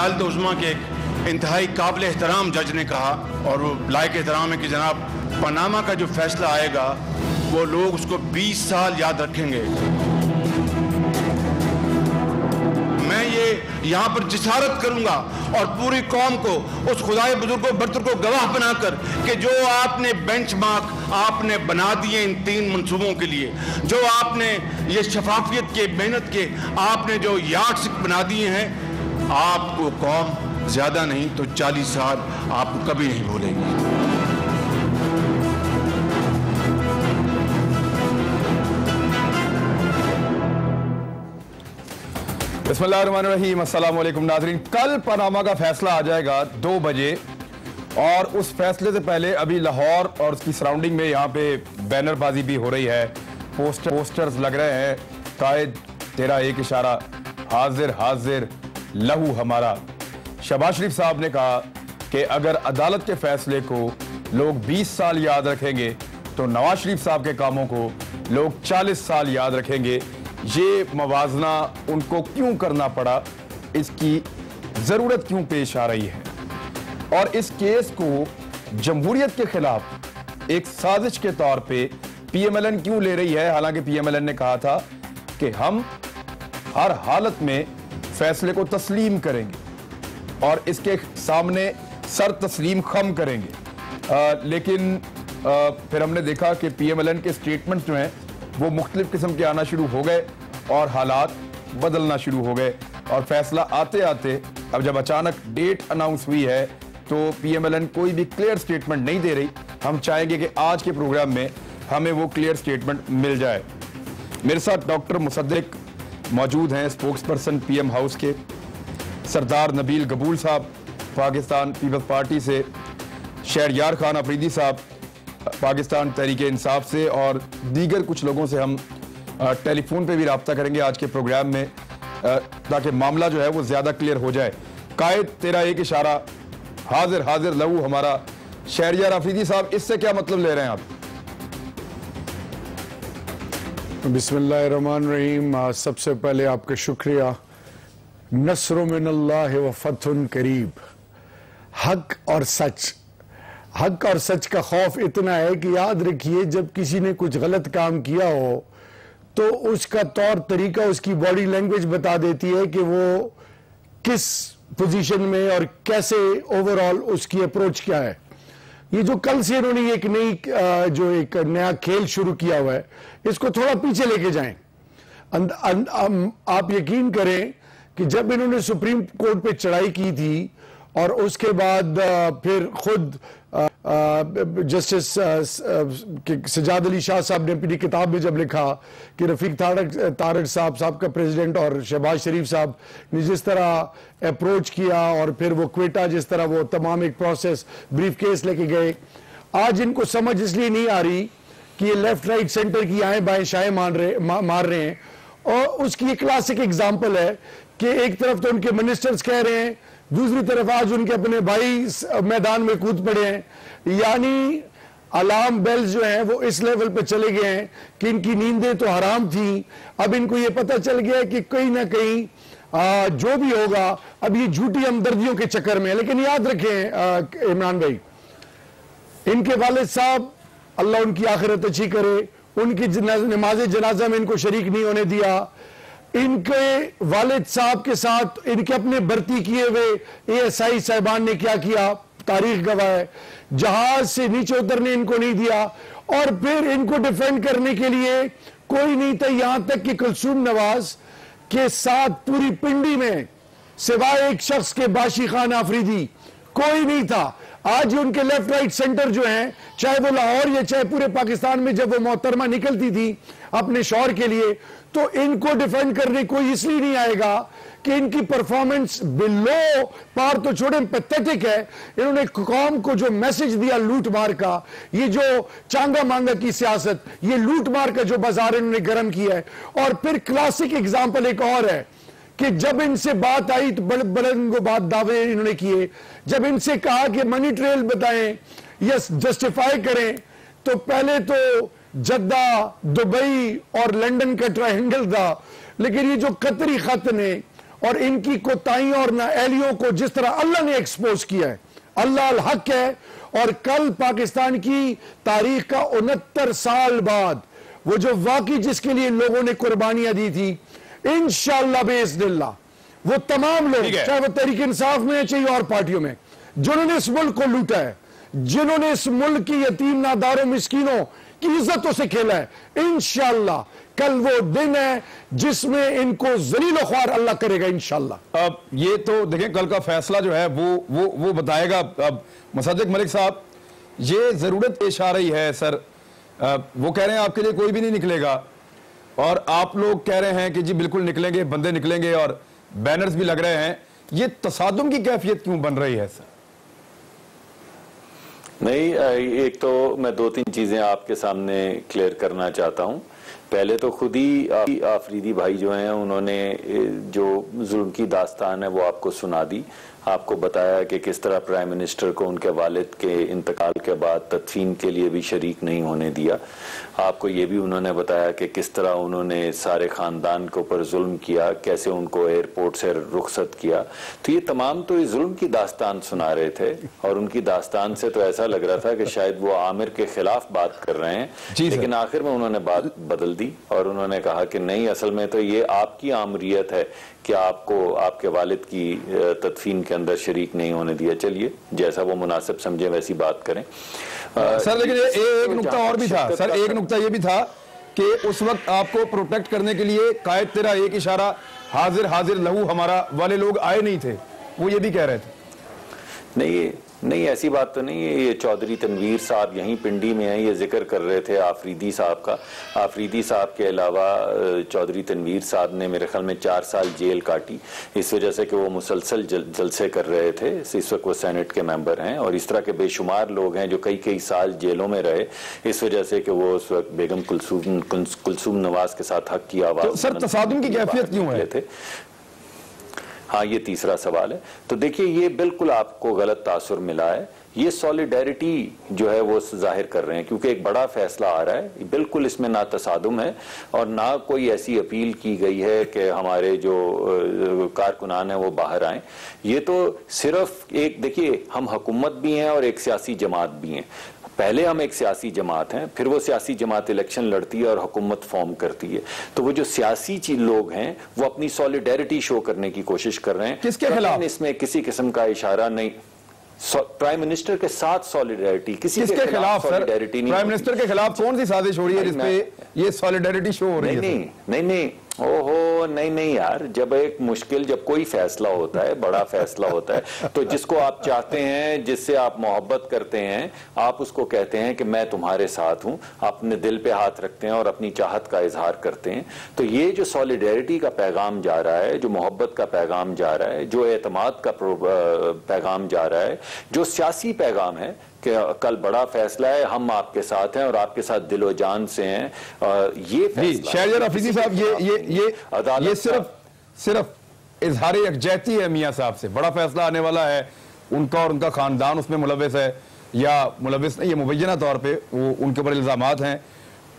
अदालत उज़्मा के एक इंतहाई काबिल एहतराम जज ने कहा, और वो लायक एहतराम है कि जनाब पनामा का जो फैसला आएगा वो लोग उसको 20 साल याद रखेंगे। मैं ये यहाँ पर जिसारत करूंगा और पूरी कौम को उस खुदाए बुजुर्ग बरतर को गवाह बनाकर कि जो आपने बेंचमार्क आपने बना दिए इन 3 मंसूबों के लिए, जो आपने ये शफाफियत के मेहनत के आपने जो यार्डस्टिक बना दिए हैं, आपको कौम ज्यादा नहीं तो 40 साल आपको कभी नहीं भूलेगी। बिस्मिल्लाहिर्रहमानिर्रहीम, अस्सलाम वालेकुम नाज़रीन। कल पनामा का फैसला आ जाएगा 2 बजे, और उस फैसले से पहले अभी लाहौर और उसकी सराउंडिंग में यहाँ पे बैनरबाजी भी हो रही है, पोस्टर्स लग रहे हैं, कायद तेरा एक इशारा, हाजिर हाजिर लहू हमारा। शहबाज शरीफ साहब ने कहा कि अगर अदालत के फैसले को लोग 20 साल याद रखेंगे तो नवाज शरीफ साहब के कामों को लोग 40 साल याद रखेंगे। ये मवाजना उनको क्यों करना पड़ा, इसकी जरूरत क्यों पेश आ रही है, और इस केस को जमहूरियत के खिलाफ एक साजिश के तौर पे पीएमएलएन क्यों ले रही है। हालांकि पीएमएलएन ने कहा था कि हम हर हालत में फैसले को तस्लीम करेंगे और इसके सामने सर तस्लीम खम करेंगे, लेकिन फिर हमने देखा कि पीएमएलएन के स्टेटमेंट जो हैं वो मुख्तलिफ किस्म के आना शुरू हो गए और हालात बदलना शुरू हो गए, और फैसला आते आते अब जब अचानक डेट अनाउंस हुई है तो पीएमएलएन कोई भी क्लियर स्टेटमेंट नहीं दे रही। हम चाहेंगे कि आज के प्रोग्राम में हमें वो क्लियर स्टेटमेंट मिल जाए। मेरे साथ डॉक्टर मुसद्दिक मौजूद हैं, स्पोक्स पर्सन पीएम हाउस के, सरदार नबील गबूल साहब पाकिस्तान पीपल्स पार्टी से, शहरयार खान अफरीदी साहब पाकिस्तान तहरीक इंसाफ से, और दीगर कुछ लोगों से हम टेलीफोन पे भी रब्ता करेंगे आज के प्रोग्राम में, ताकि मामला जो है वो ज़्यादा क्लियर हो जाए। कायद तेरा एक इशारा, हाजिर हाजिर लहू हमारा। शहरयार अफरीदी साहब, इससे क्या मतलब ले रहे हैं आप? बिस्मिल्लाहिर्रहमानिर्रहीम। सबसे पहले आपका शुक्रिया। नस्र मिनल्लाह व फतहुन करीब। हक और सच का खौफ इतना है कि याद रखिए, जब किसी ने कुछ गलत काम किया हो तो उसका तौर तरीका, उसकी बॉडी लैंग्वेज बता देती है कि वो किस पोजीशन में और कैसे ओवरऑल उसकी अप्रोच क्या है। ये जो कल से इन्होंने एक नया खेल शुरू किया हुआ है, इसको थोड़ा पीछे लेके जाएं। आप यकीन करें कि जब इन्होंने सुप्रीम कोर्ट पे चढ़ाई की थी और उसके बाद फिर खुद जस्टिस सजाद अली शाह साहब ने अपनी किताब में जब लिखा कि रफीक तारड़ साहब का प्रेसिडेंट और शहबाज शरीफ साहब ने जिस तरह अप्रोच किया, और फिर वो क्वेटा जिस तरह वो तमाम एक प्रोसेस ब्रीफ केस लेके गए, आज इनको समझ इसलिए नहीं आ रही कि ये लेफ्ट राइट सेंटर की आएँ बाएँ शाएँ मार रहे हैं। और उसकी एक क्लासिक एग्जाम्पल है कि एक तरफ तो उनके मिनिस्टर्स कह रहे हैं, दूसरी तरफ आज उनके अपने भाई मैदान में कूद पड़े हैं। यानी अलार्म बेल्स जो हैं वो इस लेवल पे चले गए हैं कि इनकी नींदें तो हराम थी, अब इनको ये पता चल गया है कि कहीं ना कहीं जो भी होगा अब ये झूठी हमदर्दियों के चक्कर में। लेकिन याद रखें इमरान भाई, इनके वालिद साहब, अल्लाह उनकी आखिरत अच्छी करे, उनकी नमाज जनाजा में इनको शरीक नहीं होने दिया। इनके वालिद साहब के साथ इनके अपने भर्ती किए हुए एएसआई साहिबान ने क्या किया, तारीख गवाह है। जहाज से नीचे उतरने इनको नहीं दिया, और फिर इनको डिफेंड करने के लिए कोई नहीं था। यहां तक कि कुलसूम नवाज के साथ पूरी पिंडी में सिवाय एक शख्स के बाशी खान आफरीदी कोई नहीं था। आज उनके लेफ्ट राइट सेंटर जो हैं, चाहे वो लाहौर या चाहे पूरे पाकिस्तान में, जब वो मोहतरमा निकलती थी अपने शौहर के लिए, तो इनको डिफेंड करने कोई इसलिए नहीं आएगा कि इनकी परफॉर्मेंस बिलो पार तो छोड़े पैथेटिक है। इन्होंने कौम को जो मैसेज दिया लूट मार का, ये जो चांगा मांगा की सियासत, ये लूट मार का जो बाजार इन्होंने गर्म किया है। और फिर क्लासिक एग्जाम्पल एक और है कि जब इनसे बात आई तो बड़े बात दावे इन्होंने किए। जब इनसे कहा कि मनी ट्रेल बताएं या जस्टिफाई करें, तो पहले तो जद्दा, दुबई और लंदन का ट्रायंगल था, लेकिन ये जो कतरी खत ने और इनकी कोताहियों और नाअहलियों को जिस तरह अल्लाह ने एक्सपोज किया है, अल्लाह अल हक है। और कल पाकिस्तान की तारीख का 69 साल बाद वो जो वाकई जिसके लिए लोगों ने कुर्बानियां दी थी, इंशाअल्लाह बेइज़्निल्लाह वो तमाम लोग, चाहे वो तहरीक इंसाफ में है चाहे और पार्टियों में, जिन्होंने इस मुल्क को लूटा है, जिन्होंने इस मुल्क की यतीम नादारों मिस्कीनों की इज्जतों से खेला है, इंशाअल्लाह कल वो दिन है जिसमें इनको जलील ख्वार अल्लाह करेगा इंशाअल्लाह। अब ये तो देखें, कल का फैसला जो है वो बताएगा। अब मुसद्दिक मलिक साहब, ये जरूरत पेश आ रही है सर, वो कह रहे हैं आपके लिए कोई भी नहीं निकलेगा, और आप लोग कह रहे हैं कि जी बिल्कुल निकलेंगे, बंदे निकलेंगे और बैनर्स भी लग रहे हैं। ये तसादुम की कैफियत क्यों बन रही है सर? नहीं, एक तो मैं 2-3 चीजें आपके सामने क्लियर करना चाहता हूं। पहले तो खुद ही आफरीदी भाई जो हैं उन्होंने जो जुल्म की दास्तान है वो आपको सुना दी, आपको बताया कि किस तरह प्राइम मिनिस्टर को उनके वालिद के इंतकाल के बाद तदफीन के लिए भी शरीक नहीं होने दिया। आपको ये भी उन्होंने बताया कि किस तरह उन्होंने सारे खानदान के ऊपर जुल्म किया, कैसे उनको एयरपोर्ट से रुखसत किया। तो ये तमाम तो ये जुल्म की दास्तान सुना रहे थे, और उनकी दास्तान से तो ऐसा लग रहा था कि शायद वो आमिर के खिलाफ बात कर रहे हैं, लेकिन आखिर में उन्होंने बात बदल दी और उन्होंने कहा कि नहीं, असल में तो ये आपकी आमरियत है कि आपको आपके वालिद की तदफीन के अंदर शरीक नहीं होने दिया। चलिए, जैसा वो मुनासिब समझे वैसी बात करें। सर लेकिन एक नुक्ता और भी था सर, एक नुक्ता ये भी था कि उस वक्त आपको प्रोटेक्ट करने के लिए कायद तेरा एक इशारा हाजिर हाजिर लहू हमारा वाले लोग आए नहीं थे, वो ये भी कह रहे थे। नहीं, ऐसी बात तो नहीं है। ये चौधरी तनवीर साहब यहीं पिंडी में हैं, ये जिक्र कर रहे थे आफरीदी साहब का। आफरीदी साहब के अलावा चौधरी तनवीर साहब ने मेरे ख्याल में 4 साल जेल काटी, इस वजह से कि वो मुसलसल जलसे कर रहे थे। इस वक्त वो सेनेट के मेंबर हैं, और इस तरह के बेशुमार लोग हैं जो कई साल जेलों में रहे, इस वजह से कि वो उस वक्त बेगम कुलसूम नवाज के साथ हक की आवाज। तो सर तसादुम की कैफियत क्यों है? हाँ, ये तीसरा सवाल है। तो देखिए, ये बिल्कुल आपको गलत तासुर मिला है। ये सॉलिडेरिटी जो है वो जाहिर कर रहे हैं, क्योंकि एक बड़ा फैसला आ रहा है, बिल्कुल इसमें ना तसादुम है और ना कोई ऐसी अपील की गई है कि हमारे जो कारकुनान हैं वो बाहर आए। ये तो सिर्फ एक, देखिए, हम हुकूमत भी हैं और एक सियासी जमात भी हैं। पहले हम एक सियासी जमात हैं, फिर वो सियासी जमात इलेक्शन लड़ती है और हुकूमत फॉर्म करती है। तो वो जो सियासी लोग हैं वो अपनी सॉलिडेरिटी शो करने की कोशिश कर रहे हैं। किसके खिलाफ? इसमें किसी किस्म का इशारा नहीं। प्राइम मिनिस्टर के साथ सॉलिडेरिटी, किसी के खिलाफ सॉलिडेरिटी नहीं। प्राइम मिनिस्टर के खिलाफ कौन सी साजिश हो रही है जिसपे ये सॉलिडेरिटी शो हो रही है? नहीं, ओहो, नहीं यार, जब कोई फैसला होता है, बड़ा फैसला होता है, तो जिसको आप चाहते हैं, जिससे आप मोहब्बत करते हैं, आप उसको कहते हैं कि मैं तुम्हारे साथ हूं, अपने दिल पे हाथ रखते हैं और अपनी चाहत का इजहार करते हैं। तो ये जो सॉलिडेरिटी का पैगाम जा रहा है, जो मोहब्बत का पैगाम जा रहा है, जो एतमाद का पैगाम जा रहा है, जो सियासी पैगाम है कि कल बड़ा फैसला है, हम आपके साथ हैं और आपके साथ दिलो जान से हैं, ये फैसला। शहरयार अफरीदी साहब, ये सिर्फ इजहार यकजहती है मियां साहब से। बड़ा फैसला आने वाला है, उनका और उनका खानदान उसमें मुलविस है, या मुलविस नहीं, ये मुबैना तौर पे वो उनके ऊपर इल्जामात हैं,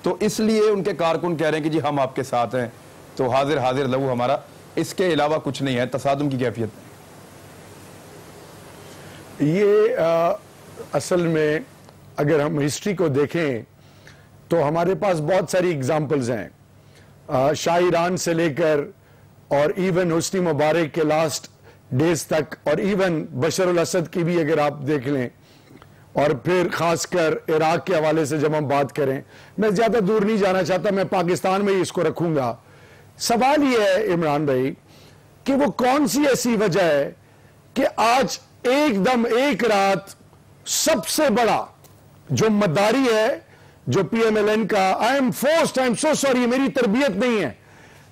तो इसलिए उनके कारकुन कह रहे हैं कि जी हम आपके साथ हैं, तो हाजिर हाजिर लहू हमारा। इसके अलावा कुछ नहीं है, तसादुम की कैफियत। ये असल में अगर हम हिस्ट्री को देखें तो हमारे पास बहुत सारी एग्जाम्पल्स हैं, शाह ईरान से लेकर और इवन हुस्नी मुबारक के लास्ट डेज तक, और इवन बशर अल असद की भी अगर आप देख लें, और फिर खासकर इराक के हवाले से जब हम बात करें, मैं ज्यादा दूर नहीं जाना चाहता, मैं पाकिस्तान में ही इसको रखूंगा। सवाल यह है इमरान भाई कि वो कौन सी ऐसी वजह है कि आज एकदम एक रात सबसे बड़ा जो मदारी है, जो PMLN का, आई एम सो सॉरी, मेरी तरबियत नहीं है,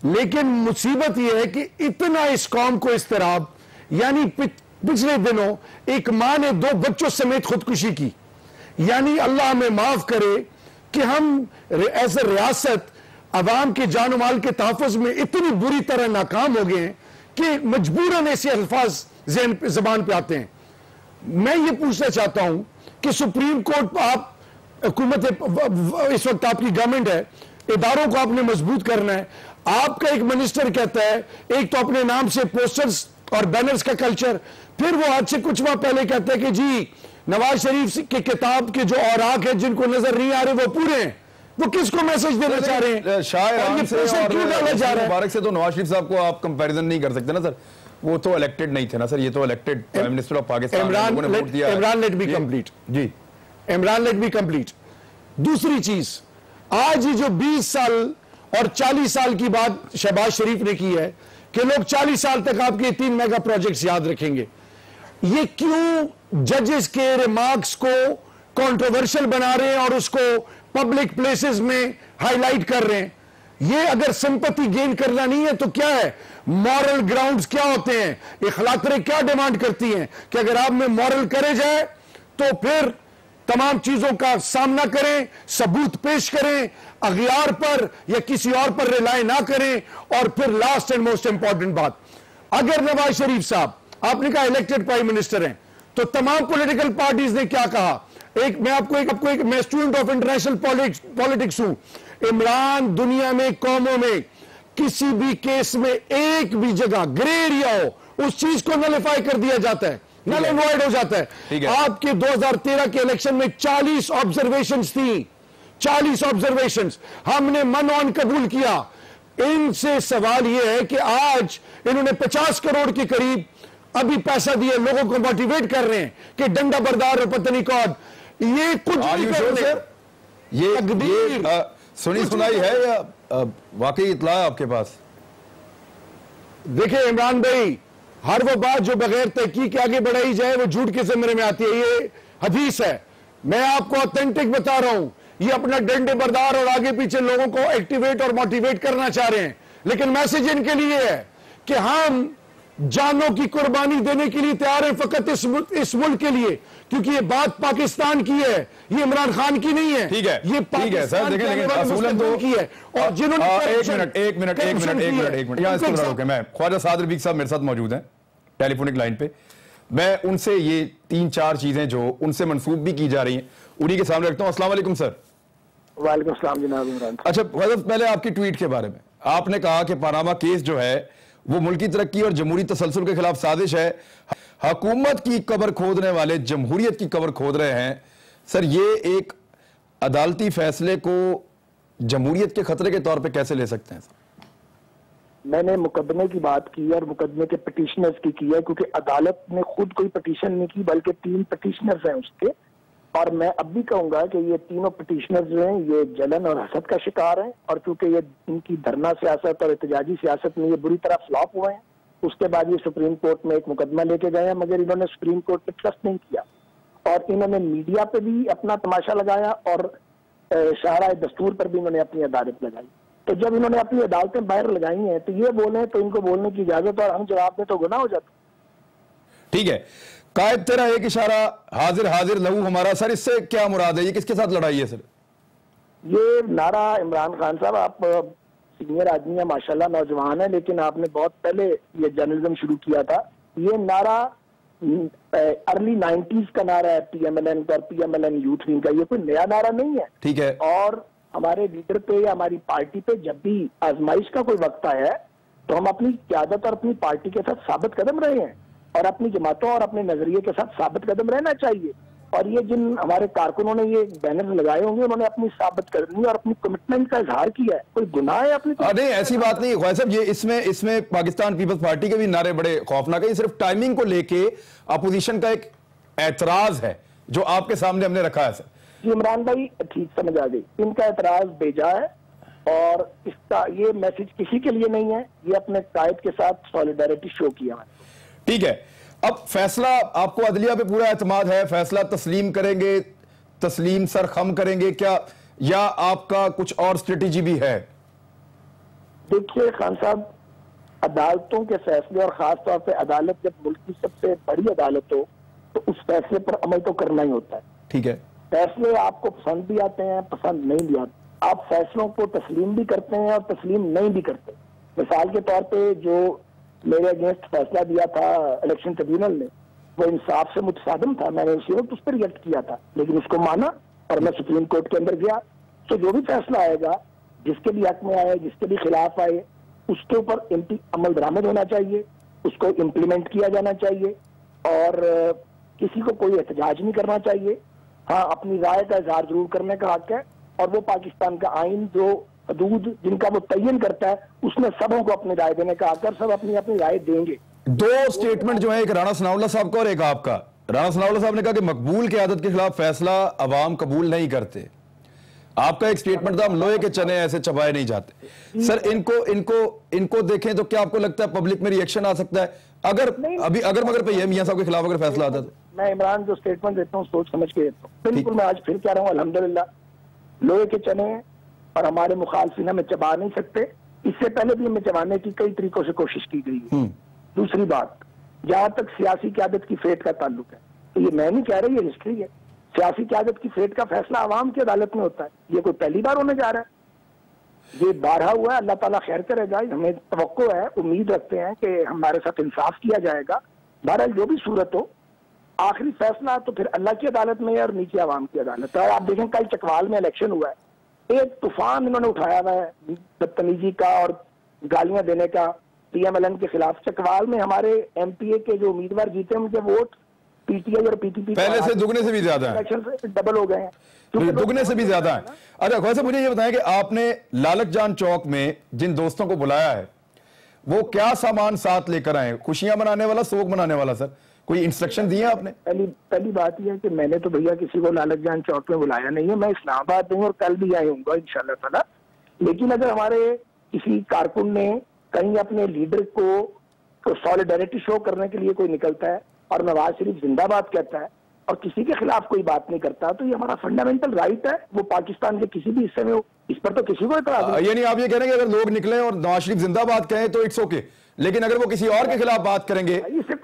लेकिन मुसीबत यह है कि इतना इस कौम को इस्तराब, यानी पिछले दिनों एक मां ने 2 बच्चों समेत खुदकुशी की। यानी अल्लाह हमें माफ करे कि हम एज ए रियासत अवाम के जान माल के तहफ़्फ़ुज़ में इतनी बुरी तरह नाकाम हो गए हैं कि मजबूरन ऐसे अल्फाज ज़बान पे आते हैं। मैं ये पूछना चाहता हूं कि सुप्रीम कोर्ट, आप हुकूमत, इस वक्त आपकी गवर्नमेंट है, इदारों को आपने मजबूत करना है, आपका एक मिनिस्टर कहता है, एक तो अपने नाम से पोस्टर्स और बैनर्स का कल्चर, फिर वो आज से कुछ माह पहले कहता है कि जी नवाज शरीफ के किताब के जो औराक है जिनको नजर नहीं आ रहे वो पूरे हैं। वो किसको मैसेज देना चाह रहे हैं? शायद क्यों डाला जा रहा है? मुबारक से तो नवाज शरीफ साहब को आप कंपैरिजन नहीं कर सकते ना सर, वो तो इलेक्टेड नहीं थे ना सर, ये तो elected prime minister of Pakistan. Imran let be complete ji, Imran let be complete. दूसरी चीज, आज ये जो 20 साल और 40 साल की बात शहबाज शरीफ ने की है कि लोग 40 साल तक आपके 3 मेगा प्रोजेक्ट्स याद रखेंगे, ये क्यों जजेस के रिमार्क्स को कंट्रोवर्शियल बना रहे हैं और उसको पब्लिक प्लेसेस में हाईलाइट कर रहे हैं? ये अगर सिंपैथी गेन करना नहीं है तो क्या है? मॉरल ग्राउंड्स क्या होते हैं? इखलाकरें क्या डिमांड करती हैं कि अगर आप में मॉरल करे जाए तो फिर तमाम चीजों का सामना करें, सबूत पेश करें, अगयार पर या किसी और पर रिलाय ना करें। और फिर लास्ट एंड मोस्ट इंपॉर्टेंट बात, अगर नवाज शरीफ साहब आपने कहा इलेक्टेड प्राइम मिनिस्टर हैं, तो तमाम पॉलिटिकल पार्टीज ने क्या कहा? मैं स्टूडेंट ऑफ इंटरनेशनल पॉलिटिक्स हूं। इमरान दुनिया में कौमों में किसी भी केस में एक भी जगह ग्रे एरिया हो उस चीज को नलिफाई कर दिया जाता है, नल एंड वॉइड हो जाता है। आपके 2013 के इलेक्शन में 40 ऑब्जर्वेशंस थी, 40 ऑब्जर्वेशंस हमने मन ऑन कबूल किया। इनसे सवाल यह है कि आज इन्होंने 50 करोड़ के करीब अभी पैसा दिया, लोगों को मोटिवेट कर रहे हैं कि डंडा बरदार और पता नहीं कौन, ये कुछ नहीं कर रहे। ये सुनी सुनाई है या वाकई इत्ला है आपके पास? देखिए इमरान भाई, हर वो बात जो बगैर तहकीक के आगे बढ़ाई जाए वो झूठ के ज़िम्मे में आती है। ये हदीस है, मैं आपको ऑथेंटिक बता रहा हूं। ये अपना डंडे बरदार और आगे पीछे लोगों को एक्टिवेट और मोटिवेट करना चाह रहे हैं, लेकिन मैसेज इनके लिए है कि हम जानों की कुर्बानी देने के लिए तैयार हैं, फकत इस मुल्क के लिए, क्योंकि ये बात पाकिस्तान की है, ये इमरान खान की नहीं है। ठीक है, ये ठीक है सर, देखें लेकिन असूलन तो की है। और जिन्होंने एक मिनट यहाँ इसको रोके, मैं ख्वाजा सादर बीग साहब मेरे साथ मौजूद हैं टेलीफोनिक लाइन पे, मैं उनसे ये 3-4 चीजें जो उनसे मंसूब भी की जा रही हैं उन्हीं के सामने रखता हूँ। अस्सलाम वालेकुम सर। वालेकुम सलाम जनाब इमरान। अच्छा पहले आपकी ट्वीट के बारे में, आपने कहा कि पनामा केस जो है वो मुल्की तरक्की और जमहूरी तसलसल के खिलाफ साजिश है, हुकूमत की कब्र खोदने वाले जमहूरियत की कब्र खोद रहे हैं। सर ये एक अदालती फैसले को जमहूरियत के खतरे के तौर पे कैसे ले सकते हैं? मैंने मुकदमे की बात की और मुकदमे के पिटिशनर्स की है, क्योंकि अदालत ने खुद कोई पिटिशन नहीं की बल्कि 3 पिटिशनर्स हैं उसके। और मैं अब भी कहूंगा कि ये तीनों पिटिशनर्स जो हैं ये जलन और हसद का शिकार हैं, और चूंकि ये इनकी धरना सियासत और एहतजाजी सियासत में ये बुरी तरह फ्लॉप हुए हैं, उसके बाद ये सुप्रीम कोर्ट में एक मुकदमा लेके गए हैं, मगर इन्होंने सुप्रीम कोर्ट पे ट्रस्ट नहीं किया और इन्होंने मीडिया पे भी अपना तमाशा लगाया और शाहराह दस्तूर पर भी इन्होंने अपनी अदालत लगाई। तो जब इन्होंने अपनी अदालतें बाहर लगाई हैं तो ये बोले तो इनको बोलने की इजाजत, और हम जवाब दें तो गुनाह हो जाता। ठीक है, कायद तेरा एक इशारा हाजिर हाजिर लहू हमारा, सर इससे क्या मुराद है? ये किसके साथ लड़ाई है सर? ये नारा इमरान खान साहब, आप सीनियर आदमी है माशाल्लाह, नौजवान है, लेकिन आपने बहुत पहले ये जर्नलिज्म शुरू किया था। ये नारा अर्ली 90s का नारा है PMLN का, PMLN यूथ विंग का, ये कोई नया नारा नहीं है। ठीक है। और हमारे लीडर पे या हमारी पार्टी पे जब भी आजमाइश का कोई वक्त आया है तो हम अपनी क़यादत और अपनी पार्टी के साथ साबित कदम रहे हैं और अपनी जमातों और अपने नजरिए के साथ साबित कदम रहना चाहिए। और ये जिन हमारे कारकुनों ने ये बैनर लगाए होंगे उन्होंने अपनी साबित करनी और अपनी कमिटमेंट का इजहार किया है, कोई गुनाह है अपनी? नहीं ऐसी बात नहीं ख्वाजा साहब, ये इसमें पाकिस्तान पीपल्स पार्टी के भी नारे बड़े खौफनाक है। ये सिर्फ टाइमिंग को लेके अपोजिशन का एक एतराज है जो आपके सामने हमने रखा है। सर जी इमरान भाई ठीक समझ आ गई, इनका एतराज बेजा है और इसका ये मैसेज किसी के लिए नहीं है, ये अपने कायद के साथ सॉलिडारिटी शो किया है। ठीक है, अब फैसला आपको अदलिया पे पूरा एतमाद है, फैसला तस्लीम करेंगे, तस्लीम सर खम करेंगे क्या, या आपका कुछ और स्ट्रेटेजी भी है? देखिए खान साहब, अदालतों के फैसले और खास तौर पे अदालत जब मुल्क की सबसे बड़ी अदालत हो तो उस फैसले पर अमल तो करना ही होता है। ठीक है, फैसले आपको पसंद भी आते हैं, पसंद नहीं भी आते, आप फैसलों को तस्लीम भी करते हैं और तस्लीम नहीं भी करते। मिसाल के तौर पे जो मेरे अगेंस्ट फैसला दिया था इलेक्शन ट्रिब्यूनल ने वो इंसाफ से मुतसादम था, मैंने उसी वक्त उस पर रिएक्ट किया था, लेकिन उसको माना और मैं सुप्रीम कोर्ट के अंदर गया। तो जो भी फैसला आएगा, जिसके भी हक में आए, जिसके भी खिलाफ आए, उसके ऊपर अमल दरामद होना चाहिए, उसको इम्प्लीमेंट किया जाना चाहिए और किसी को कोई एहतजाज नहीं करना चाहिए। हाँ, अपनी राय का इजहार जरूर करने का हक है और वो पाकिस्तान का आइन जो हदूद जिनका वो तयन करता है उसमें सबों को अपनी राय देने का हक है, सब अपनी अपनी राय देंगे। दो स्टेटमेंट जो है, एक राणा सनाउल्लाह साहब का और एक आपका। राणा सनाउल्लाह साहब ने कहा कि मकबूल की आदत के खिलाफ फैसला अवाम कबूल नहीं करते। आपका एक स्टेटमेंट था हम लोहे के चने ऐसे चबाए नहीं जाते। सर इनको देखें तो क्या आपको लगता है पब्लिक में रिएक्शन आ सकता है अगर अगर मगर पे मियां साहब के खिलाफ अगर फैसला आता है? मैं इमरान जो स्टेटमेंट देता हूँ सोच समझ के देता हूँ। बिल्कुल मैं आज फिर कह रहा हूँ, अल्हम्दुलिल्लाह लोहे के चने और हमारे मुखालफिन हमें चबा नहीं सकते। इससे पहले भी हमें चबाने की कई तरीकों से कोशिश की गई है। दूसरी बात, जहां तक सियासी क़यादत की फेट का ताल्लुक है, तो ये मैं नहीं कह रही, ये हिस्ट्री है। सियासी क़यादत की फेट का फैसला आवाम की अदालत में होता है। ये कोई पहली बार होने जा रहा है, ये बारहा हुआ है। अल्लाह ताला खैर करेगा। हमें तवक्को है, उम्मीद रखते हैं कि हमारे साथ इंसाफ किया जाएगा। बहरहाल जो भी सूरत हो, आखिरी फैसला तो फिर अल्लाह की अदालत में है और नीचे आवाम की अदालत है। आप देखें कल चकवाल में इलेक्शन हुआ है, एक तूफान इन्होंने उठाया हुआ है बदतमीजी का और गालियां देने का PMLN के खिलाफ। चकवाल में हमारे MPA के जो उम्मीदवार जीते उनके वोट PTI और PTP पहले से दुगने से भी ज्यादा है, इलेक्शन से डबल हो गए हैं, दुगने से भी ज्यादा है। अच्छा वैसे मुझे ये बताएं कि आपने लालक जान चौक में जिन दोस्तों को बुलाया है वो क्या सामान साथ लेकर आए? खुशियां मनाने वाला, शोक मनाने वाला? सर कोई इंस्ट्रक्शन दिए आपने? पहली बात यह है कि मैंने तो भैया किसी को लालक जान चौक में बुलाया नहीं है। मैं इस्लामाबाद हूँ और कल भी आऊंगा इंशाल्लाह ताला। लेकिन अगर हमारे किसी कारकुन ने कहीं अपने लीडर को सॉलिडारिटी शो करने के लिए कोई निकलता है और नवाज शरीफ जिंदाबाद कहता है और किसी के खिलाफ कोई बात नहीं करता, तो ये हमारा फंडामेंटल राइट है, वो पाकिस्तान के किसी भी हिस्से में हो, इस पर तो किसी को इतराज नहीं। यानी आप ये कह रहे हैं कि अगर लोग निकले और नवाज शरीफ जिंदाबाद कहें तो इट्स ओके, लेकिन अगर वो किसी और के खिलाफ बात करेंगे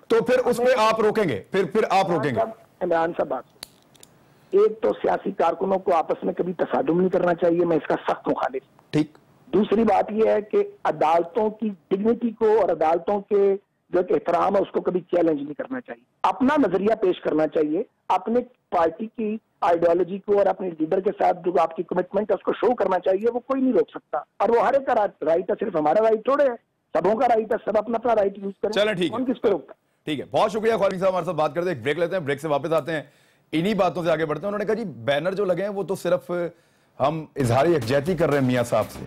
तो फिर उस पर आप रोकेंगे? फिर आप रोकेंगे? इमरान साहब, बात एक तो सियासी कारकुनों को आपस में कभी तसादुम नहीं करना चाहिए, मैं इसका सख्त मुखालिफ। ठीक। दूसरी बात यह है कि अदालतों की डिग्निटी को और अदालतों के जो एहतराम है उसको कभी चैलेंज नहीं करना चाहिए। अपना नजरिया पेश करना चाहिए, अपने पार्टी की आइडियोलॉजी को और अपने लीडर के साथ जो आपकी कमिटमेंट है उसको शो करना चाहिए। वो कोई नहीं रोक सकता और वो हर एक का राइट है, सिर्फ हमारा राइट थोड़े है, सबों का राइट है, सब अपना अपना राइट यूज करें। चलो ठीक है, किस पे रोकता? ठीक है, बहुत शुक्रिया ख्वालिद साहब, हमारे साथ बात करते हैं। ब्रेक लेते हैं, ब्रेक से वापस आते हैं, इन्हीं बातों से आगे बढ़ते हैं। उन्होंने कहा जी बैनर जो लगे हैं वो तो सिर्फ हम इजहार यकजहती कर रहे हैं मियां साहब से,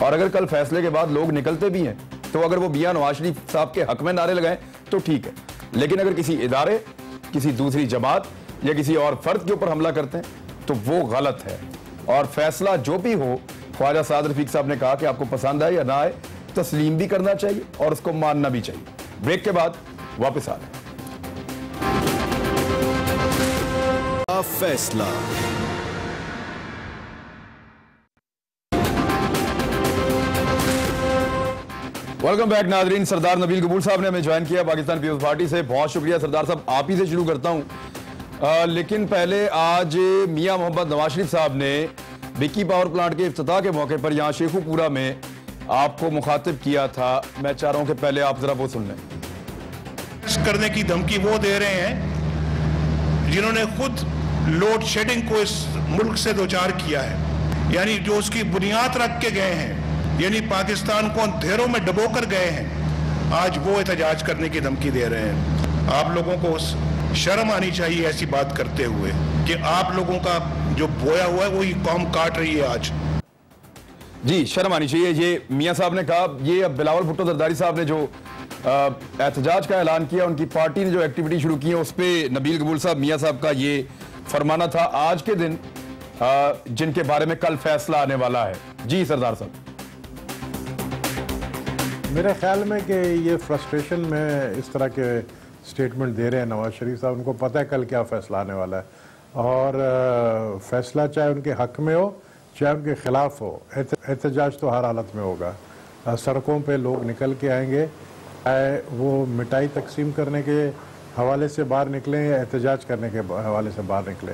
और अगर कल फैसले के बाद लोग निकलते भी हैं तो अगर वो मियां नवाज शरीफ साहब के हक में नारे लगाएं तो ठीक है, लेकिन अगर किसी इदारे, किसी दूसरी जमात या किसी और फर्द के ऊपर हमला करते हैं तो वो गलत है। और फैसला जो भी हो, ख्वाजा साद रफीक साहब ने कहा कि आपको पसंद आए या ना आए, तस्लीम भी करना चाहिए और उसको मानना भी चाहिए। ब्रेक के बाद वापस आ रहे हैं। फैसला वेलकम बैक नाजरीन। सरदार नबील कबूल साहब ने हमें ज्वाइन किया पाकिस्तान पीपल्स पार्टी से, बहुत शुक्रिया सरदार साहब। आप ही से शुरू करता हूं, लेकिन पहले आज मियां मोहम्मद नवाज शरीफ साहब ने बिक्की पावर प्लांट के इफ्तिताह के मौके पर यहां शेखुपुरा में आपको मुखातिब किया था। मैं चाह रहा हूं कि पहले आप जरा वो सुन लें। करने की धमकी वो दे रहे हैं जिन्होंने खुद लोड शेडिंग को इस मुल्क से दो चार किया है, यानी जो उसकी बुनियाद रख के गए हैं, यानी पाकिस्तान को अंधेरों में डबो कर गए हैं, आज वो एहतजाज करने की धमकी दे रहे हैं। आप लोगों को शर्म आनी चाहिए ऐसी बात करते हुए कि आप लोगों का जो बोया हुआ है वही कौम काट रही है आज। जी शर्म आनी चाहिए, ये मियां साहब ने कहा। ये अब बिलावल भुट्टो जरदारी साहब ने जो एहतजाज का ऐलान किया, उनकी पार्टी ने जो एक्टिविटी शुरू की है उस पर नबील कबूल साहब, मियां साहब का ये फरमाना था आज के दिन जिनके बारे में कल फैसला आने वाला है। जी सरदार साहब। मेरे ख्याल में कि ये फ्रस्ट्रेशन में इस तरह के स्टेटमेंट दे रहे हैं नवाज शरीफ साहब, उनको पता है कल क्या फैसला आने वाला है, और फैसला चाहे उनके हक में हो चाहे उनके खिलाफ हो, एहतजाज तो हर हालत में होगा। सड़कों पे लोग निकल के आएंगे, चाहे वो मिठाई तकसीम करने के हवाले से बाहर निकलें या एहतजाज करने के हवाले से बाहर निकले,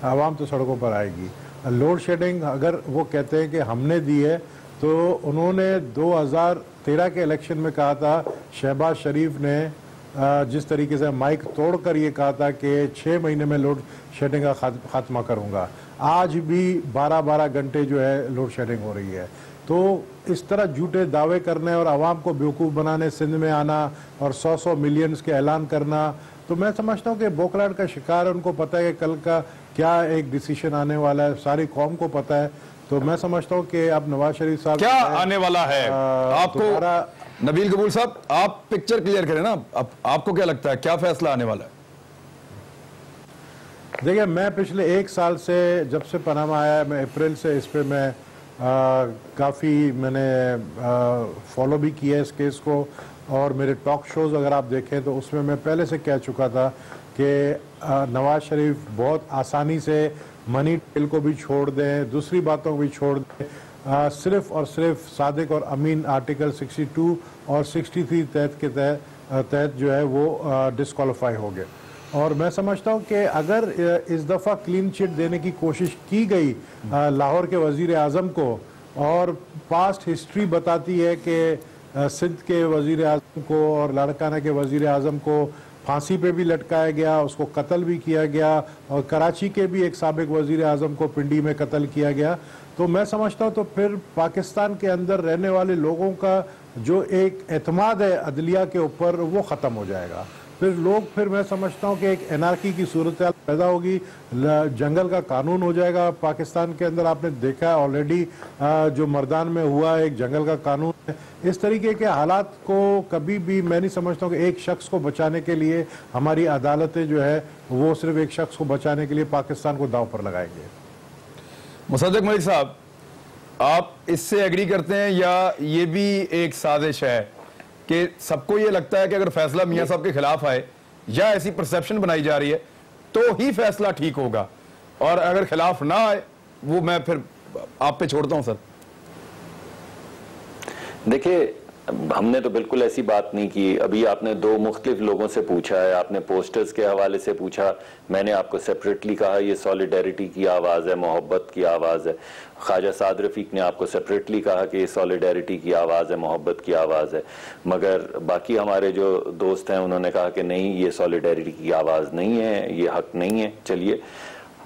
आवाम तो सड़कों पर आएगी। लोड शेडिंग अगर वो कहते हैं कि हमने दी है, तो उन्होंने 2013 के इलेक्शन में कहा था, शहबाज शरीफ ने जिस तरीके से माइक तोड़कर ये कहा था कि 6 महीने में लोड शेडिंग का खात्मा करूंगा, आज भी 12-12 घंटे जो है लोड शेडिंग हो रही है। तो इस तरह झूठे दावे करने और आवाम को बेवकूफ़ बनाने, सिंध में आना और 100 मिलियंस के ऐलान करना, तो मैं समझता हूँ कि बोखलाहट का शिकार है। उनको पता है कि कल का क्या एक डिसीजन आने वाला है, सारी कौम को पता है। तो मैं समझता हूँ कि अब नवाज शरीफ साहब क्या आने वाला है आपको। नबील कबूल साहब, आप पिक्चर क्लियर करें ना, आपको क्या लगता है क्या फैसला आने वाला है? देखिए, मैं पिछले 1 साल से जब से पनामा आया, मैं अप्रैल से इस पे मैं काफ़ी मैंने फॉलो भी किया इस केस को, और मेरे टॉक शोज़ अगर आप देखें तो उसमें मैं पहले से कह चुका था कि नवाज शरीफ बहुत आसानी से मनी टेल को भी छोड़ दें, दूसरी बातों को भी छोड़ दें, सिर्फ और सिर्फ सादिक और अमीन आर्टिकल 62 और 63 तहत जो है वो डिस्क्वालीफाई हो गए। और मैं समझता हूँ कि अगर इस दफ़ा क्लीन चिट देने की कोशिश की गई लाहौर के वज़ीर आज़म को, और पास्ट हिस्ट्री बताती है कि सिंध के वज़ीर आज़म को और लाड़काना के वज़ीर आज़म को फांसी पे भी लटकाया गया, उसको कत्ल भी किया गया, और कराची के भी एक साबिक वज़ीर आज़म को पिंडी में कत्ल किया गया। तो मैं समझता हूँ तो फिर पाकिस्तान के अंदर रहने वाले लोगों का जो एक एतमाद है अदलिया के ऊपर, वो ख़त्म हो जाएगा। फिर मैं समझता हूँ कि एक एनार्की की सूरत पैदा होगी, जंगल का कानून हो जाएगा पाकिस्तान के अंदर। आपने देखा है ऑलरेडी जो मर्दान में हुआ एक जंगल का कानून है। इस तरीके के हालात को कभी भी मैं नहीं समझता हूँ कि एक शख्स को बचाने के लिए हमारी अदालतें जो है वो सिर्फ एक शख्स को बचाने के लिए पाकिस्तान को दांव पर लगाएंगे। मुसद्दिक मलिक साहब, आप इससे एग्री करते हैं या ये भी एक साजिश है कि सबको ये लगता है कि अगर फैसला मियां साहब के खिलाफ आए, या ऐसी परसेप्शन बनाई जा रही है, तो ही फैसला ठीक होगा, और अगर खिलाफ ना आए, वो मैं फिर आप पे छोड़ता हूं सर। देखिए, हमने तो बिल्कुल ऐसी बात नहीं की। अभी आपने 2 मुख्तलिफ लोगों से पूछा है, आपने पोस्टर्स के हवाले से पूछा, मैंने आपको सेपरेटली कहा ये सॉलिडेरिटी की आवाज़ है, मोहब्बत की आवाज़ है। ख्वाजा साद रफ़ीक ने आपको सेपरेटली कहा कि ये सॉलिडेरिटी की आवाज़ है, मोहब्बत की आवाज़ है। मगर बाकी हमारे जो दोस्त हैं उन्होंने कहा कि नहीं, ये सॉलिडेरिटी की आवाज़ नहीं है, ये हक नहीं है। चलिए,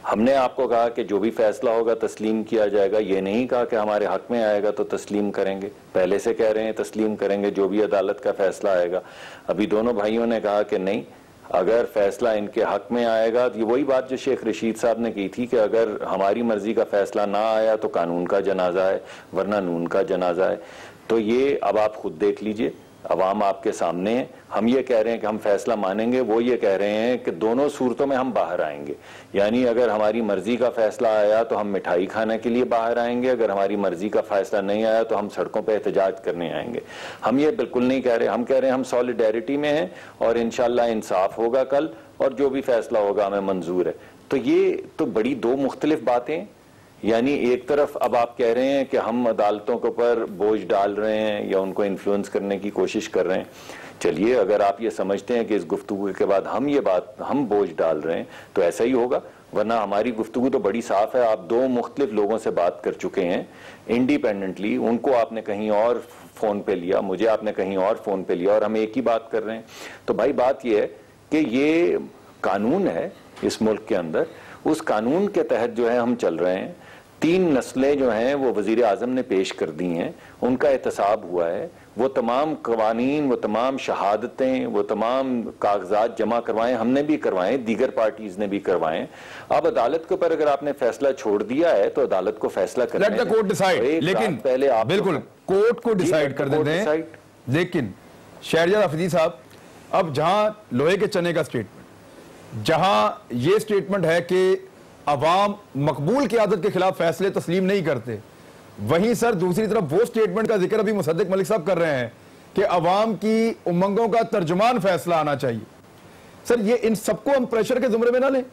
हमने आपको कहा कि जो भी फैसला होगा तस्लीम किया जाएगा, ये नहीं कहा कि हमारे हक में आएगा तो तस्लीम करेंगे। पहले से कह रहे हैं तस्लीम करेंगे जो भी अदालत का फैसला आएगा। अभी दोनों भाइयों ने कहा कि नहीं, अगर फैसला इनके हक में आएगा, तो ये वही बात जो शेख रशीद साहब ने की थी कि अगर हमारी मर्जी का फैसला ना आया तो कानून का जनाजा है, वरना नून का जनाजा है। तो ये अब आप खुद देख लीजिए, अवाम आपके सामने है। हम ये कह रहे हैं कि हम फैसला मानेंगे, वो ये कह रहे हैं कि दोनों सूरतों में हम बाहर आएंगे। यानी अगर हमारी मर्जी का फैसला आया तो हम मिठाई खाने के लिए बाहर आएंगे, अगर हमारी मर्जी का फैसला नहीं आया तो हम सड़कों पर एहतजाज करने आएंगे। हम ये बिल्कुल नहीं कह रहे, हम कह रहे हैं हम सॉलिडेरिटी में हैं और इंशाल्लाह इंसाफ होगा कल, और जो भी फैसला होगा हमें मंजूर है। तो ये तो बड़ी 2 मुख्तलिफ बातें। यानी एक तरफ अब आप कह रहे हैं कि हम अदालतों के ऊपर बोझ डाल रहे हैं या उनको इन्फ्लुएंस करने की कोशिश कर रहे हैं। चलिए, अगर आप ये समझते हैं कि इस गुफ्तगू के बाद हम बोझ डाल रहे हैं तो ऐसा ही होगा, वरना हमारी गुफ्तगू तो बड़ी साफ है। आप 2 मुख्तलिफ लोगों से बात कर चुके हैं इंडिपेंडेंटली, उनको आपने कहीं और फोन पे लिया, मुझे आपने कहीं और फोन पे लिया, और हम एक ही बात कर रहे हैं। तो भाई बात यह है कि ये कानून है इस मुल्क के अंदर, उस कानून के तहत जो है हम चल रहे हैं। 3 नस्लें जो हैं वो वजीर आजम ने पेश कर दी हैं, उनका एहतसाब हुआ है, वो तमाम कवानीन, वो तमाम शहादतें, वो तमाम कागजात जमा करवाएं, हमने भी करवाएं, दीगर पार्टीज ने भी करवाएं। अब अदालत के ऊपर अगर आपने फैसला छोड़ दिया है तो अदालत को फैसला करना है। लेट द कोर्ट डिसाइड, लेकिन पहले आप बिल्कुल कोर्ट को डिसाइड कर देते हैं। लेकिन शहरयार अफरीदी साहब, अब जहां लोहे के चने का स्टेटमेंट, जहां ये स्टेटमेंट है कि अवाम मकबूल की आदत के खिलाफ फैसले तस्लीम नहीं करते, वहीं सर दूसरी तरफ वो स्टेटमेंट का जिक्र अभी मुसद्दिक मलिक साहब कर रहे हैं कि अवाम की उमंगों का तर्जुमान फैसला आना चाहिए। सर ये इन सबको हम प्रेशर के जुमरे में ना लें?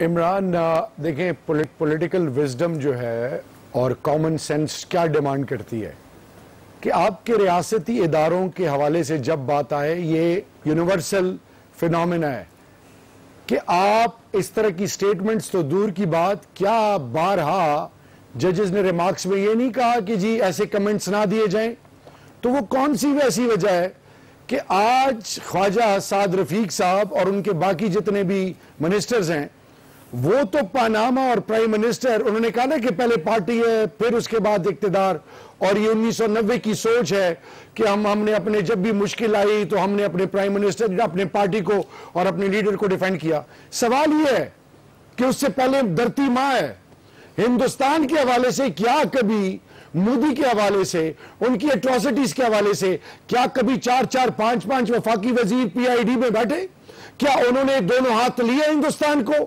इमरान, देखें, पॉलिटिकल विजडम जो है और कॉमन सेंस क्या डिमांड करती है कि आपके रियासती इदारों के हवाले से जब बात आए, ये यूनिवर्सल फिनोमेना है कि आप इस तरह की स्टेटमेंट्स तो दूर की बात, क्या बारहा जजेस ने रिमार्क्स में ये नहीं कहा कि जी ऐसे कमेंट्स ना दिए जाएं? तो वो कौन सी वैसी वजह है कि आज ख्वाजा साद रफीक साहब और उनके बाकी जितने भी मिनिस्टर्स हैं वो तो पनामा और प्राइम मिनिस्टर, उन्होंने कहा ना कि पहले पार्टी है फिर उसके बाद इक्तिदार, और ये 1990 की सोच है कि हमने अपने जब भी मुश्किल आई तो हमने अपने प्राइम मिनिस्टर, अपने पार्टी को और अपने लीडर को डिफेंड किया। सवाल ये है कि उससे पहले धरती माँ है। हिंदुस्तान के हवाले से क्या कभी मोदी के हवाले से, उनकी एट्रोसिटीज के हवाले से क्या कभी 4-4, 5-5 वफाकी वजीर पीआईडी में बैठे? क्या उन्होंने दोनों हाथ लिए हिंदुस्तान को?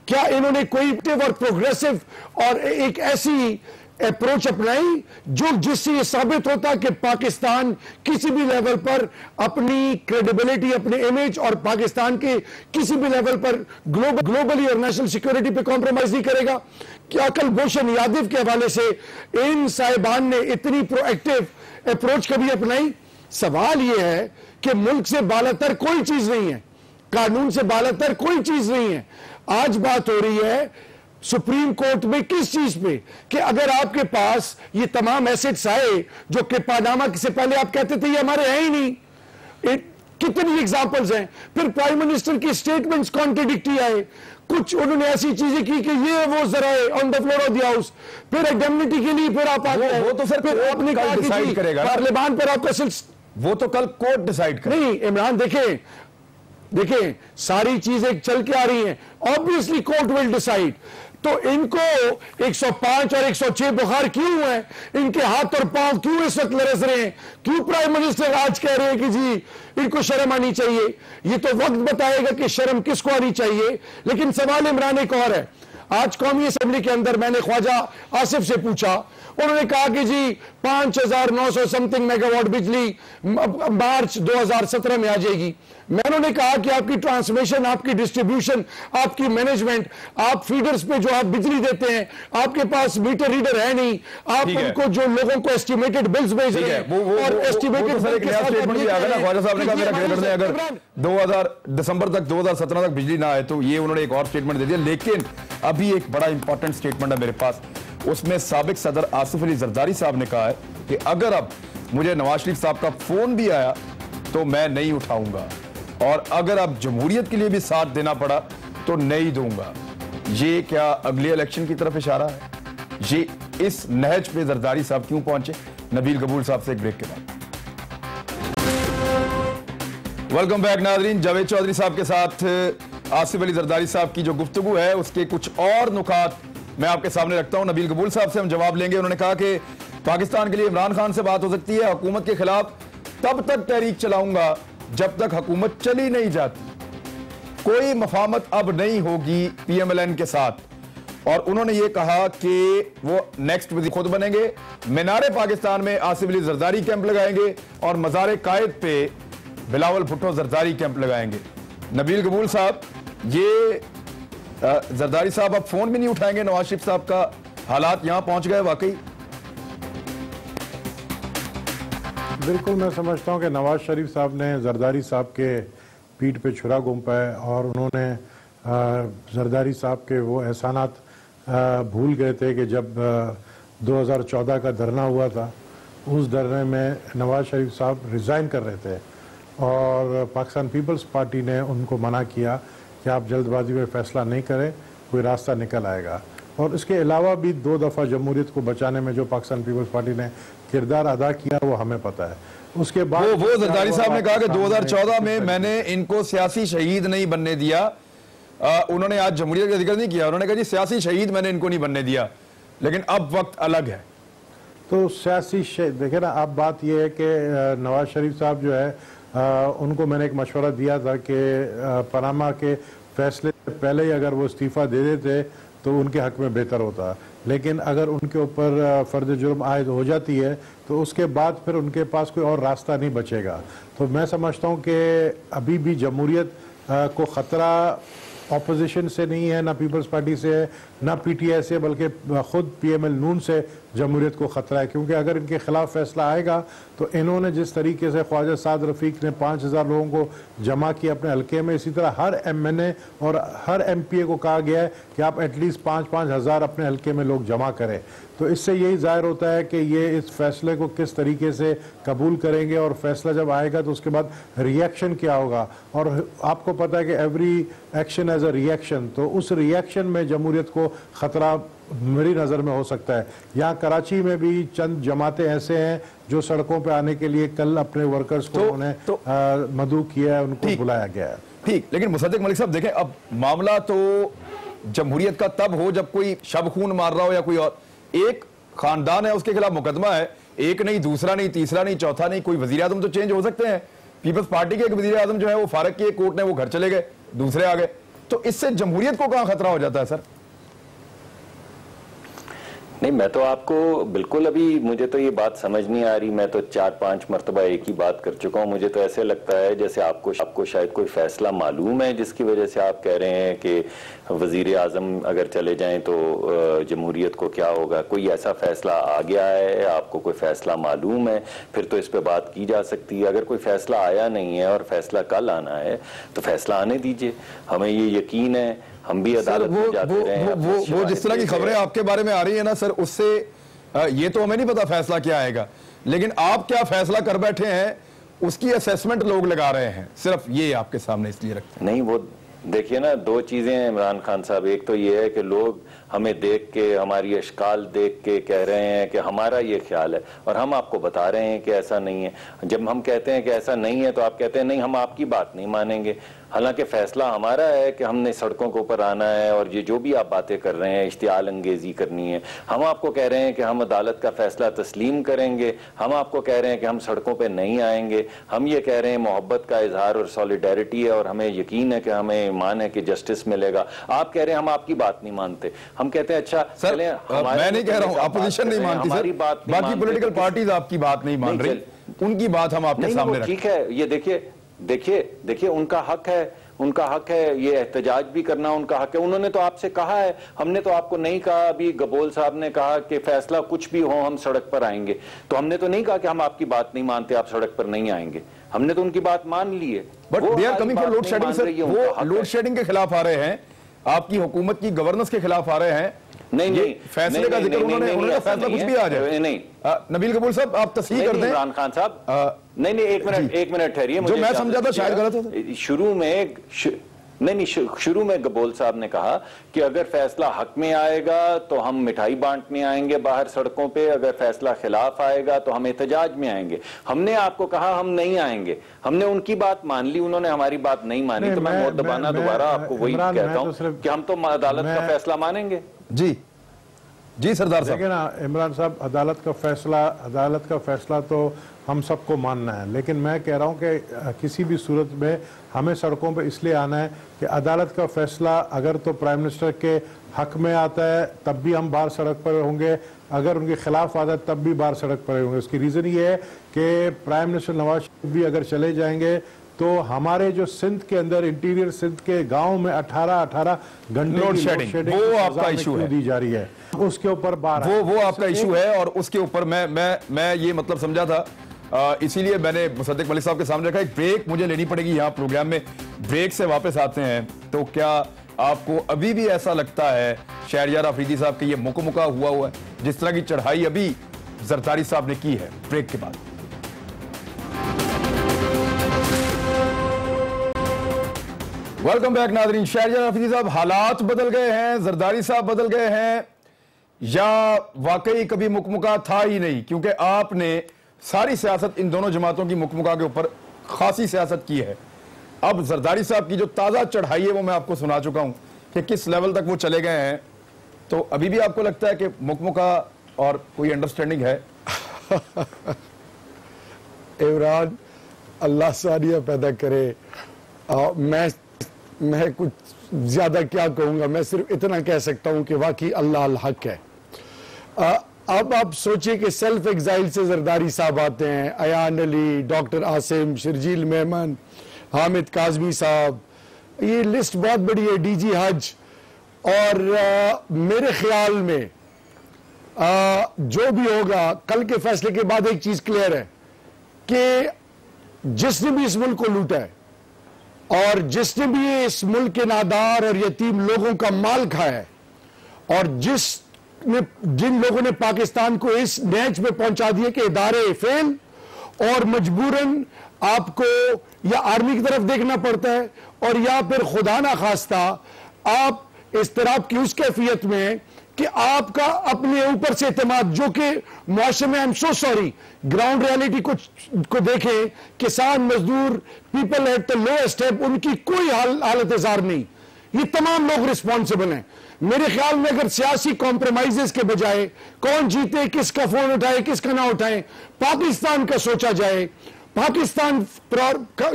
क्या इन्होंने कोई एक्टिव और प्रोग्रेसिव और एक ऐसी अप्रोच अपनाई जिससे ये साबित होता कि पाकिस्तान किसी भी लेवल पर अपनी क्रेडिबिलिटी, अपने इमेज और पाकिस्तान के किसी भी लेवल पर ग्लोबली और नेशनल सिक्योरिटी पे कॉम्प्रोमाइज नहीं करेगा? क्या कल गुलशन यादव के हवाले से इन साहिबान ने इतनी प्रोएक्टिव अप्रोच कभी अपनाई? सवाल यह है कि मुल्क से बालातर कोई चीज नहीं है, कानून से बालातर कोई चीज नहीं है। आज बात हो रही है सुप्रीम कोर्ट में किस चीज पे कि अगर आपके पास ये तमाम एसेट्स आए जो कि पानामा से पहले आप कहते थे ये हमारे हैं ही नहीं, कितनी एग्जांपल्स हैं। फिर प्राइम मिनिस्टर की स्टेटमेंट्स कॉन्ट्रडिक्टरी आए, कुछ उन्होंने ऐसी चीजें की कि ये वो जरा on the floor of the house, फिर इंडेमनिटी के लिए फिर आप आते हैं, वो तो सर फिर आपने कहा कि डिसाइड करेगा पार्लियामान पर आपका वो तो कल कोर्ट डिसाइड करेगा। नहीं इमरान, देखें सारी चीजें चल के आ रही हैं, ऑब्वियसली कोर्ट विल डिसाइड। तो इनको 105 और 106 बुखार क्यों हुए? इनके हाथ और पांव क्यों इस वक्त लरस रहे हैं? क्यों प्राइम मिनिस्टर आज कह रहे हैं कि जी इनको शर्म आनी चाहिए? ये तो वक्त बताएगा कि शर्म किसको आनी चाहिए। लेकिन सवाल इमरान एक और है। आज कौमी असेंबली के अंदर मैंने ख्वाजा आसिफ से पूछा, उन्होंने कहा कि जी 5900 समथिंग मेगावाट बिजली मार्च 2017 में आ जाएगी। मैंने कहा कि आपकी ट्रांसमिशन, आपकी डिस्ट्रीब्यूशन, आपकी मैनेजमेंट, आप फीडर्स पे जो आप बिजली देते हैं, आपके पास मीटर रीडर है नहीं, आप उनको जो लोगों को एस्टिमेटेड बिल्स भेज रहे हैं और एस्टिमेटेड स्टेटमेंट भी आ गया ना ख्वाजा साहब ने कहा मेरा क्रेडिट ने अगर 2000 दिसंबर तक 2017 तक बिजली ना आए तो ये उन्होंने एक और स्टेटमेंट दे दिया। लेकिन अभी एक बड़ा इंपॉर्टेंट स्टेटमेंट है मेरे पास, उसमें साबिक सदर आसिफ अली जरदारी साहब ने कहा है कि अगर अब मुझे नवाज शरीफ साहब का फोन भी आया तो मैं नहीं उठाऊंगा, और अगर अब जमहूरियत के लिए भी साथ देना पड़ा तो नहीं दूंगा। ये क्या अगले इलेक्शन की तरफ इशारा है? ये इस नहज पे जरदारी साहब क्यों पहुंचे? नबील कबूल साहब से एक ब्रेक के बाद। वेलकम बैक नाजरीन, जावेद चौधरी साहब के साथ आसिफ अली जरदारी साहब की जो गुफ्तगू है उसके कुछ और नुकात मैं आपके सामने रखता हूं। नबील कबूल साहब से हम जवाब लेंगे। उन्होंने कहा कि पाकिस्तान के लिए इमरान खान से बात हो सकती है, हुकूमत के खिलाफ तब तक तहरीक चलाऊंगा जब तक हुकूमत चली नहीं जाती, कोई मफामत अब नहीं होगी पीएमएलएन के साथ। और उन्होंने ये कहा कि वो नेक्स्ट वज़ीर खुद बनेंगे, मीनारे पाकिस्तान में आसिफ अली जरदारी कैंप लगाएंगे और मज़ार कायद पे बिलावल भुट्टो जरदारी कैंप लगाएंगे। नबील कबूल साहब, ये जरदारी साहब अब फोन भी नहीं उठाएंगे नवाज शरीफ साहब का, हालात यहां पहुंच गए वाकई? बिल्कुल, मैं समझता हूं कि नवाज शरीफ साहब ने जरदारी साहब के पीठ पे छुरा घूंपा है और उन्होंने जरदारी साहब के वो एहसानात भूल गए थे कि जब 2014 का धरना हुआ था, उस धरने में नवाज शरीफ साहब रिज़ाइन कर रहे थे और पाकिस्तान पीपल्स पार्टी ने उनको मना किया कि आप जल्दबाजी में फैसला नहीं करें, कोई रास्ता निकल आएगा। और इसके अलावा भी 2 दफ़ा जमहूरियत को बचाने में जो पाकिस्तान पीपल्स पार्टी ने किरदार अदा किया वो हमें पता है। उसके बाद वो जरदारी साहब ने कहा कि 2014 में मैंने इनको सियासी शहीद नहीं बनने दिया। उन्होंने आज जमहूरियत का जिक्र नहीं किया, उन्होंने कहा जी सियासी शहीद मैंने इनको नहीं बनने दिया, लेकिन अब वक्त अलग है। तो सियासी शहीद देखिए ना, अब बात यह है कि नवाज शरीफ साहब जो है उनको मैंने एक मशवरा दिया था कि पनामा के फैसले से पहले ही अगर वो इस्तीफ़ा दे देते तो उनके हक में बेहतर होता, लेकिन अगर उनके ऊपर फ़र्द जुर्म आयद हो जाती है तो उसके बाद फिर उनके पास कोई और रास्ता नहीं बचेगा। तो मैं समझता हूँ कि अभी भी जमहूरियत को ख़तरा अपोजिशन से नहीं है, ना पीपल्स पार्टी से है, ना पीटीआई से, बल्कि खुद पीएमएल नून से जमहूरियत को ख़तरा है, क्योंकि अगर इनके खिलाफ फैसला आएगा तो इन्होंने जिस तरीके से ख्वाजा साद रफ़ीक ने 5000 लोगों को जमा किया अपने हल्के में, इसी तरह हर MNA और हर MPA को कहा गया है कि आप एटलीस्ट 5-5 हज़ार अपने हल्के में लोग जमा करें। तो इससे यही जाहिर होता है कि ये इस फैसले को किस तरीके से कबूल करेंगे और फैसला जब आएगा तो उसके बाद रिएक्शन क्या होगा। और आपको पता है कि every action as a reaction, तो उस रिएक्शन में जमहूरियत को ख़तरा मेरी नज़र में हो सकता है। यहाँ कराची में भी चंद जमातें ऐसे हैं जो सड़कों पे आने के लिए कल अपने वर्कर्स को उन्हें मदऊ किया है, उनको बुलाया गया है। ठीक, लेकिन मुसद्दिक मलिक साहब देखें, अब मामला तो जमहूरियत का तब हो जब कोई शब खून मार रहा हो या कोई और एक खानदान है उसके खिलाफ मुकदमा है, एक नहीं, दूसरा नहीं, तीसरा नहीं, चौथा नहीं, कोई वजीर आजम तो चेंज हो सकते हैं। पीपल्स पार्टी के एक वजीर आजम जो है वो फारग किए कोर्ट ने, वो घर चले गए, दूसरे आ गए, तो इससे जमहूरियत को कहां खतरा हो जाता है सर? नहीं, मैं तो आपको बिल्कुल, अभी मुझे तो ये बात समझ नहीं आ रही। मैं तो 4-5 मरतबा एक ही बात कर चुका हूँ। मुझे तो ऐसे लगता है जैसे आपको शायद कोई फैसला मालूम है जिसकी वजह से आप कह रहे हैं कि वजीर आजम अगर चले जाएं तो जमहूरियत को क्या होगा। कोई ऐसा फैसला आ गया है, आपको कोई फैसला मालूम है, फिर तो इस पर बात की जा सकती है। अगर कोई फैसला आया नहीं है और फैसला कल आना है तो फैसला आने दीजिए। हमें ये यकीन है, हम भी अदालत में जाते रहे हैं। वो जिस तरह की खबरें आपके बारे में आ रही है ना सर, उससे ये तो हमें नहीं पता फैसला क्या आएगा, लेकिन आप क्या फैसला कर बैठे हैं उसकी असेसमेंट लोग लगा रहे हैं, सिर्फ ये आपके सामने इसलिए रखते हैं। नहीं, वो देखिए ना, दो चीजें हैं इमरान खान साहब। एक तो ये है कि लोग हमें देख के, हमारी अशकाल देख के कह रहे हैं कि हमारा ये ख्याल है, और हम आपको बता रहे हैं कि ऐसा नहीं है। जब हम कहते हैं कि ऐसा नहीं है तो आप कहते हैं नहीं, हम आपकी बात नहीं मानेंगे। हालांकि फैसला हमारा है कि हमने सड़कों के ऊपर आना है, और ये जो भी आप बातें कर रहे हैं इश्तियाल अंगेजी करनी है। हम आपको कह रहे हैं कि हम अदालत का फैसला तस्लीम करेंगे। हम आपको कह रहे हैं कि हम सड़कों पे नहीं आएंगे। हम ये कह रहे हैं मोहब्बत का इजहार और सॉलिडेरिटी है, और हमें यकीन है कि हमें ईमान है कि जस्टिस मिलेगा। आप कह रहे हैं हम आपकी बात नहीं मानते। हम कहते हैं अच्छा सर, मैं नहीं कह रहा हूँ अपोजिशन नहीं मानती, हमारी बात, बाकी पॉलिटिकल पार्टीज आपकी बात नहीं मान रही, उनकी बात हम आपके सामने ठीक है। ये देखिए उनका हक है, उनका हक है, ये एहतजाज भी करना उनका हक है। उन्होंने तो आपसे कहा है, हमने तो आपको नहीं कहा। अभी गबोल साहब ने कहा कि फैसला कुछ भी हो हम सड़क पर आएंगे, तो हमने तो नहीं कहा कि हम आपकी बात नहीं मानते, आप सड़क पर नहीं आएंगे। हमने तो उनकी बात मान ली है। But they are coming for load shedding sir, वो लोड शेडिंग के खिलाफ आ रहे हैं, आपकी हुकूमत की गवर्नेंस के खिलाफ आ रहे हैं। नहीं, फैसले का जिक्र उन्होंने फैसला कुछ भी आ जाए। नहीं, नबील कबूल साहब आप तस्हीह कर दें। इमरान खान साहब नहीं, एक मिनट ठहरिए। जो मैं समझा था शायद गलत है। शुरू में गबोल साहब ने कहा कि अगर फैसला हक में आएगा तो हम मिठाई बांटने आएंगे बाहर सड़कों पे, अगर फैसला खिलाफ आएगा तो हम एहतजाज में आएंगे। हमने आपको कहा हम नहीं आएंगे, हमने उनकी बात मान ली, उन्होंने हमारी बात नहीं मानी। तो मैं मुद्दबाना दोबारा आपको वही कहता हूँ कि हम तो अदालत का फैसला मानेंगे। जी सरदार साहब। देखिए ना इमरान साहब, अदालत का फैसला तो हम सबको मानना है, लेकिन मैं कह रहा हूं कि किसी भी सूरत में हमें सड़कों पर इसलिए आना है कि अदालत का फैसला अगर तो प्राइम मिनिस्टर के हक में आता है तब भी हम बाहर सड़क पर होंगे, अगर उनके खिलाफ आता है तब भी बाहर सड़क पर होंगे। उसकी रीज़न ये है कि प्राइम मिनिस्टर नवाज शरीफ भी अगर चले जाएंगे तो हमारे जो सिंध के अंदर, इंटीरियर सिंध के गाँव में 18 घंटे लोड शेडिंग वो आपका इशू है, दी जा रही है, उसके ऊपर वो आपका इशू है। और उसके ऊपर मैं ये मतलब समझा था, इसीलिए मैंने मुसद्दिक मलिक साहब के सामने रखा। एक ब्रेक मुझे लेनी पड़ेगी यहाँ प्रोग्राम में, ब्रेक से वापस आते हैं। तो क्या आपको अभी भी ऐसा लगता है शहरयार अफरीदी साहब कि ये मुकमुका हुआ है, जिस तरह की चढ़ाई अभी जरदारी साहब ने की है? ब्रेक के बाद वेलकम बैक नाज़रीन। शहरयार अफरीदी साहब, हालात बदल गए हैं, जरदारी साहब बदल गए हैं, या वाकई कभी मुकमुका था ही नहीं? क्योंकि आपने सारी सियासत इन दोनों जमातों की मुकमुका के ऊपर खासी सियासत की है। अब जरदारी साहब की जो ताज़ा चढ़ाई है वो मैं आपको सुना चुका हूं कि किस लेवल तक वो चले गए हैं। तो अभी भी आपको लगता है कि मुकमुका और कोई अंडरस्टैंडिंग है? इमरान, अल्लाह सारियाँ पैदा करे। मैं कुछ ज्यादा क्या कहूंगा, मैं सिर्फ इतना कह सकता हूं कि वाकई अल्लाह अल हक है। अब आप सोचिए कि सेल्फ एग्जाइल से जरदारी साहब आते हैं, अयान अली, डॉक्टर आसिम, शर्जील मेमन, हामिद काजमी साहब, ये लिस्ट बहुत बड़ी है, डीजी हज। और मेरे ख्याल में जो भी होगा, कल के फैसले के बाद एक चीज क्लियर है कि जिसने भी इस मुल्क को लूटा है और जिसने भी इस मुल्क के नादार और यतीम लोगों का माल खाया है और जिन लोगों ने पाकिस्तान को इस नहज में पहुंचा दिया कि इदारे फेल और मजबूरन आपको या आर्मी की तरफ देखना पड़ता है और या फिर खुदा ना खास्ता आप इस तरह की उस कैफियत में कि आपका अपने ऊपर से एतमाद, जो कि मुआशरे में, I am so sorry, ground reality को देखें, किसान मजदूर people at the lowest step, उनकी कोई हालत इज़ार नहीं, ये तमाम लोग रिस्पॉन्सिबल हैं। मेरे ख्याल में अगर सियासी कॉम्प्रोमाइजेस के बजाय कौन जीते, किसका फोन उठाए, किसका ना उठाए, पाकिस्तान का सोचा जाए, पाकिस्तान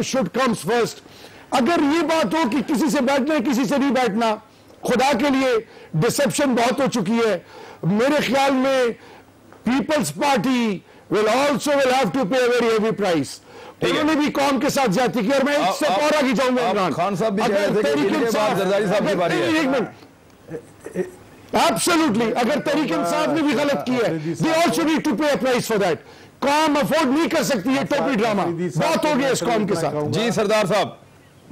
शुड कम्स फर्स्ट। अगर ये बात हो कि किसी से बैठना है, किसी से नहीं बैठना, खुदा के लिए डिसेप्शन बहुत हो चुकी है। मेरे ख्याल में People's Party will have to pay a very heavy price. उन्होंने भी कौम के साथ ज्यादती की और मैं एक स्टेप और आगे जाऊंगा। इमरान खान साहब भी कह रहे थे कि इनके बाद जरदारी साहब की बारी है। एक मिनट, एब्सोल्युटली, अगर तहरीक इंसाफ ने भी गलत किया है, they also need to pay a price for that. कौम अफोर्ड नहीं कर सकती है टोपी ड्रामा, बात हो गई इस कौम के साथ। जी सरदार साहब,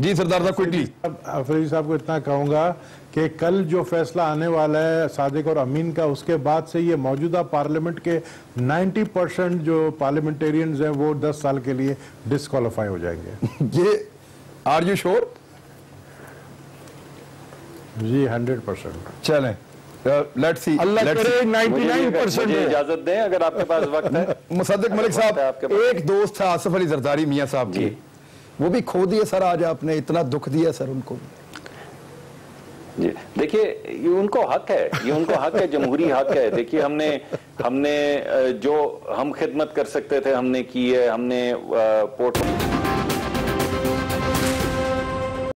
जी सरदार साहब क्विकली। अफरीदी साहब को इतना कहूंगा कि कल जो फैसला आने वाला है सादिक और अमीन का, उसके बाद से ये मौजूदा पार्लियामेंट के 90% जो पार्लियामेंटेरियंस हैं वो 10 साल के लिए डिस्क्वालीफाई हो जाएंगे। ये आर यू श्योर? जी 100%। चलें, लेट्स सी, अल्लाह करे 99%। मुझे इजाजत दें अगर आपके पास वक्त है। मुसद्दिक मलिक साहब, एक दोस्त था आसिफ अली जरदारी मियां साहब जी, वो भी खो दिए सर। आज आपने इतना दुख दिया सर उनको। जी देखिए, ये उनको हक है, ये उनको हक है, जमहूरी हक है। देखिए हमने जो हम खिदमत कर सकते थे हमने की है। हमने पोर्ट